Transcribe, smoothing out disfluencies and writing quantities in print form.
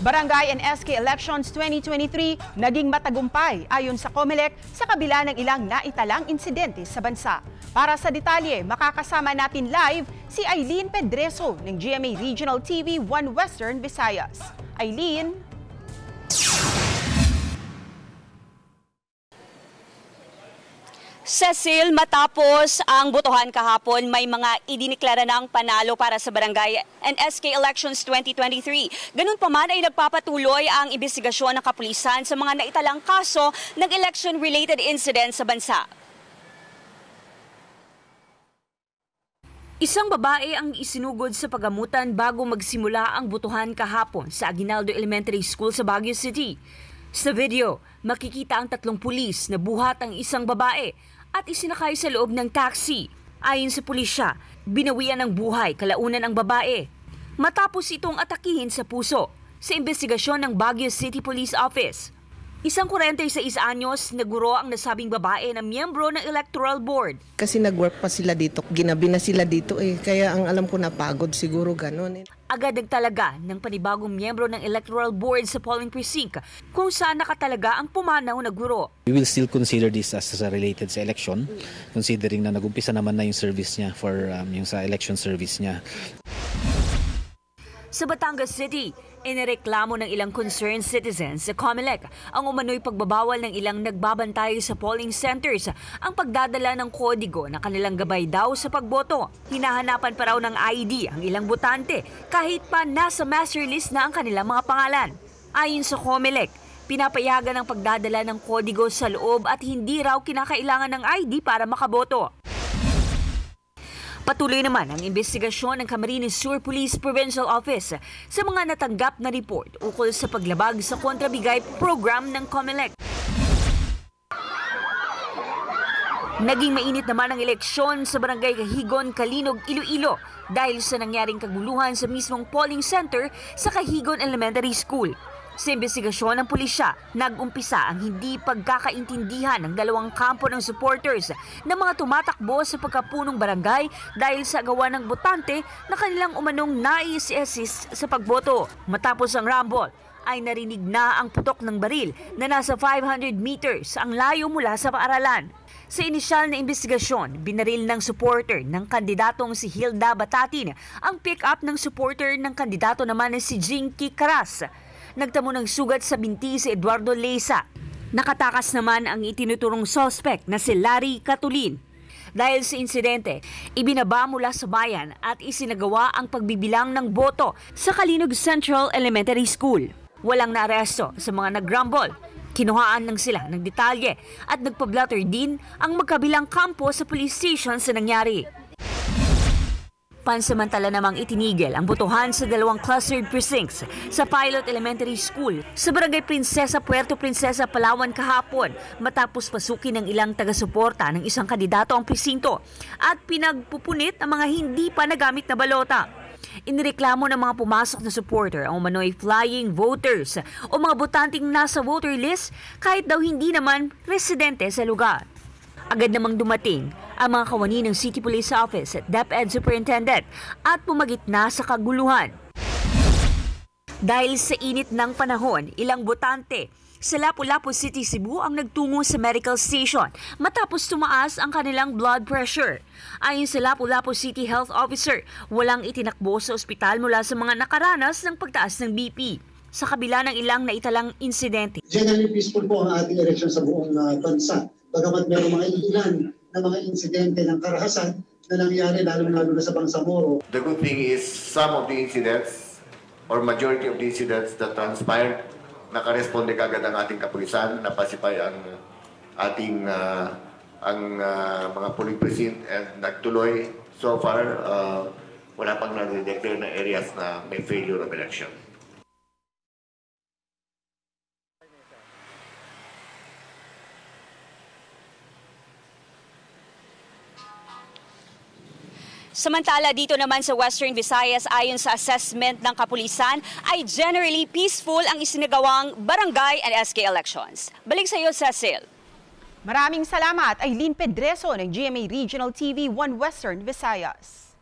Barangay and SK Elections 2023 naging matagumpay ayon sa COMELEC sa kabila ng ilang naitalang insidente sa bansa. Para sa detalye, makakasama natin live si Eileen Pedreso ng GMA Regional TV 1 Western Visayas. Eileen? Cecil, matapos ang botohan kahapon, may mga idiniklara ng panalo para sa Barangay and SK Elections 2023. Ganun pa man ay nagpapatuloy ang imbestigasyon ng kapulisan sa mga naitalang kaso ng election-related incidents sa bansa. Isang babae ang isinugod sa pagamutan bago magsimula ang botohan kahapon sa Aguinaldo Elementary School sa Baguio City. Sa video, makikita ang 3 pulis na buhat ang isang babae at isinakay sa loob ng taxi. Ayon sa pulisya, binawian ng buhay kalaunan ang babae matapos itong atakihin sa puso. Sa investigasyon ng Baguio City Police Office, isang 46 anyos na guro ang nasabing babae na miyembro ng Electoral Board. Kasi nag-work pa sila dito, ginabi na sila dito kaya ang alam ko napagod siguro gano'n. Agad nagtalaga ng panibagong miyembro ng Electoral Board sa polling precinct kung saan nakatalaga ang pumanaw na guro. We will still consider this as related sa election, considering na nagumpisa naman na yung service niya for yung sa election service niya. Sa Batangas City, inireklamo ng ilang concerned citizens sa COMELEC ang umano'y pagbabawal ng ilang nagbabantay sa polling centers ang pagdadala ng kodigo na kanilang gabay daw sa pagboto. Hinahanapan pa raw ng ID ang ilang botante kahit pa nasa master list na ang kanilang mga pangalan. Ayon sa COMELEC, pinapayagan ang pagdadala ng kodigo sa loob at hindi raw kinakailangan ng ID para makaboto. Patuloy naman ang investigasyon ng Camarines Sur Police Provincial Office sa mga natanggap na report ukol sa paglabag sa kontrabigay program ng COMELEC. Naging mainit naman ang eleksyon sa Barangay Cahigon, Kalinog, Iloilo dahil sa nangyaring kaguluhan sa mismong polling center sa Cahigon Elementary School. Sa investigasyon ng pulisya, nag-umpisa ang hindi pagkakaintindihan ng dalawang kampo ng supporters ng mga tumatakbo sa pagkapunong barangay dahil sa gawa ng botante na kanilang umanong nai-assist sa pagboto. Matapos ang rumble, ay narinig na ang putok ng baril na nasa 500 meters ang layo mula sa paaralan. Sa inisyal na investigasyon, binaril ng supporter ng kandidatong si Hilda Batatin ang pick-up ng supporter ng kandidato naman na si Jinky Caras. Nagtamo ng sugat sa binti si Eduardo Leysa. Nakatakas naman ang itinuturong suspect na si Larry Catulin. Dahil sa insidente, ibinaba mula sa bayan at isinagawa ang pagbibilang ng boto sa Kalinog Central Elementary School. Walang naaresto sa mga nag-rumble. Kinuhaan lang sila ng detalye at nagpa-blotter din ang magkabilang kampo sa police station sa nangyari. Pansamantala namang itinigil ang botohan sa 2 clustered precincts sa Pilot Elementary School sa Barangay Princesa, Puerto Princesa, Palawan kahapon matapos pasukin ng ilang taga-suporta ng isang kandidato ang presinto at pinagpupunit ang mga hindi pa nagamit na balota. Inireklamo ng mga pumasok na supporter ang umano'y flying voters o mga botanteng nasa voter list kahit daw hindi naman residente sa lugar. Agad namang dumating ang mga kawani ng City Police Office at DepEd Superintendent at pumagitna sa kaguluhan. Dahil sa init ng panahon, ilang botante sa Lapu-Lapu City, Cebu ang nagtungo sa medical station matapos tumaas ang kanilang blood pressure. Ayon sa Lapu-Lapu City Health Officer, walang itinakbo sa ospital mula sa mga nakaranas ng pagtaas ng BP. Sa kabila ng ilang naitalang insidente. Generally peaceful po ang ating eleksyon sa buong bansa. Bagamat mayroong mga ilan na mga insidente ng karahasan na nangyari lalo na sa Bangsamoro. The good thing is some of the incidents or majority of the incidents that transpired, nakaresponde kagad ang ating kapulisan, napasipay ang ating mga polling precinct at nagtuloy. So far, wala pang na-declare na areas na may failure of election. Samantala dito naman sa Western Visayas, ayon sa assessment ng kapulisan, ay generally peaceful ang isinagawang barangay and SK elections. Balik sa iyo, Cecil. Maraming salamat, Eileen Pedreso ng GMA Regional TV 1 Western Visayas.